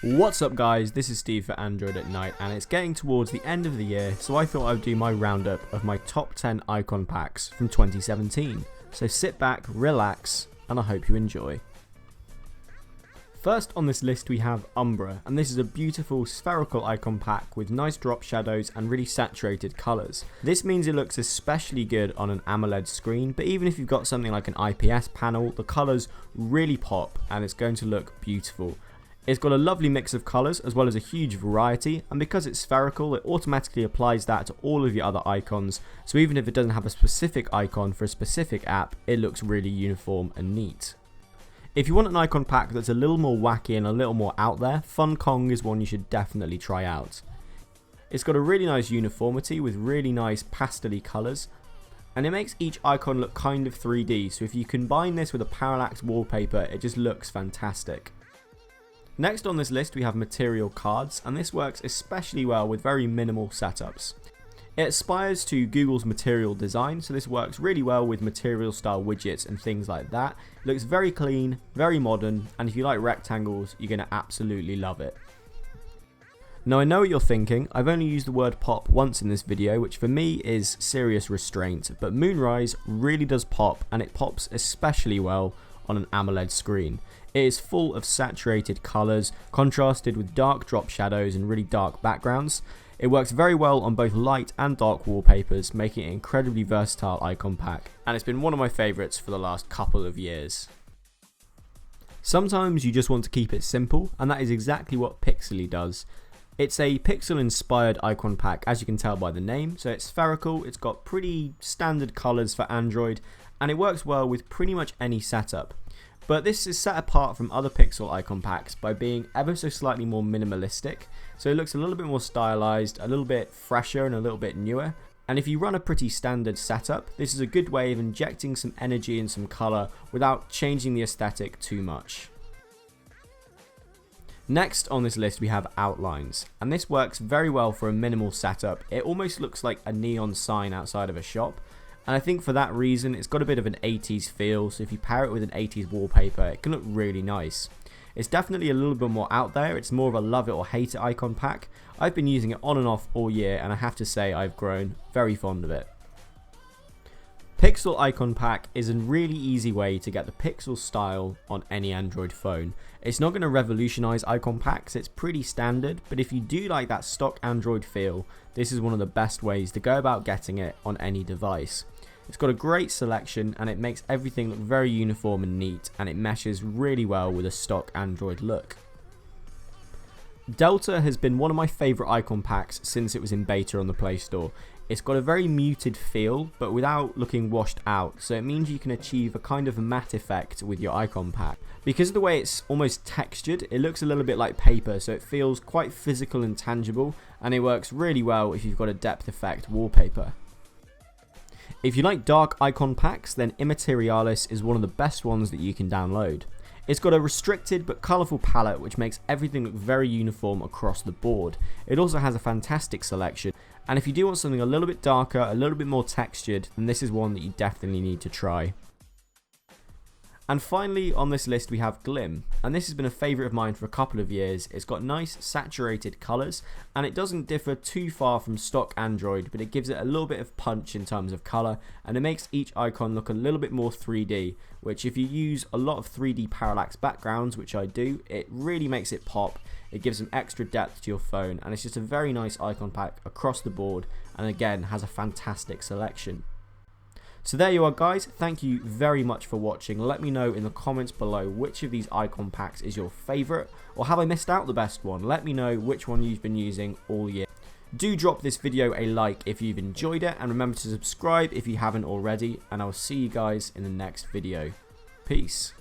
What's up guys, this is Steve for Android at Night, and it's getting towards the end of the year, so I thought I'd do my roundup of my top 10 icon packs from 2017. So sit back, relax, and I hope you enjoy. First on this list we have UMBRA, and this is a beautiful spherical icon pack with nice drop shadows and really saturated colours. This means it looks especially good on an AMOLED screen, but even if you've got something like an IPS panel, the colours really pop and it's going to look beautiful. It's got a lovely mix of colours as well as a huge variety, and because it's spherical it automatically applies that to all of your other icons, so even if it doesn't have a specific icon for a specific app, it looks really uniform and neat. If you want an icon pack that's a little more wacky and a little more out there, FUNKONG is one you should definitely try out. It's got a really nice uniformity with really nice pastel-y colours, and it makes each icon look kind of 3D, so if you combine this with a parallax wallpaper it just looks fantastic. Next on this list we have material cards, and this works especially well with very minimal setups. It aspires to Google's material design, so this works really well with material style widgets and things like that. It looks very clean, very modern, and if you like rectangles you're going to absolutely love it. Now I know what you're thinking, I've only used the word pop once in this video, which for me is serious restraint, but Moonrise really does pop, and it pops especially well on an AMOLED screen. It is full of saturated colours, contrasted with dark drop shadows and really dark backgrounds. It works very well on both light and dark wallpapers, making it an incredibly versatile icon pack, and it's been one of my favourites for the last couple of years. Sometimes you just want to keep it simple, and that is exactly what PIXLY does. It's a pixel inspired icon pack, as you can tell by the name, so it's spherical, it's got pretty standard colours for Android, and it works well with pretty much any setup. But this is set apart from other pixel icon packs by being ever so slightly more minimalistic, so it looks a little bit more stylized, a little bit fresher and a little bit newer. And if you run a pretty standard setup, this is a good way of injecting some energy and some colour without changing the aesthetic too much. Next on this list we have outlines, and this works very well for a minimal setup. It almost looks like a neon sign outside of a shop. And I think for that reason it's got a bit of an 80s feel, so if you pair it with an 80s wallpaper it can look really nice. It's definitely a little bit more out there, it's more of a love it or hate it icon pack. I've been using it on and off all year and I have to say I've grown very fond of it. Pixel icon pack is a really easy way to get the pixel style on any Android phone. It's not going to revolutionise icon packs, it's pretty standard, but if you do like that stock Android feel, this is one of the best ways to go about getting it on any device. It's got a great selection and it makes everything look very uniform and neat, and it meshes really well with a stock Android look. Delta has been one of my favourite icon packs since it was in beta on the Play Store. It's got a very muted feel but without looking washed out, so it means you can achieve a kind of matte effect with your icon pack. Because of the way it's almost textured, it looks a little bit like paper, so it feels quite physical and tangible, and it works really well if you've got a depth effect wallpaper. If you like dark icon packs, then Immaterialis is one of the best ones that you can download. It's got a restricted but colourful palette which makes everything look very uniform across the board. It also has a fantastic selection, and if you do want something a little bit darker, a little bit more textured, then this is one that you definitely need to try. And finally on this list we have Glim, and this has been a favourite of mine for a couple of years. It's got nice saturated colours and it doesn't differ too far from stock Android, but it gives it a little bit of punch in terms of colour, and it makes each icon look a little bit more 3D, which if you use a lot of 3D parallax backgrounds, which I do, it really makes it pop. It gives some extra depth to your phone, and it's just a very nice icon pack across the board, and again has a fantastic selection. So there you are guys, thank you very much for watching. Let me know in the comments below which of these icon packs is your favourite, or have I missed out the best one? Let me know which one you've been using all year. Do drop this video a like if you've enjoyed it, and remember to subscribe if you haven't already, and I'll see you guys in the next video. Peace.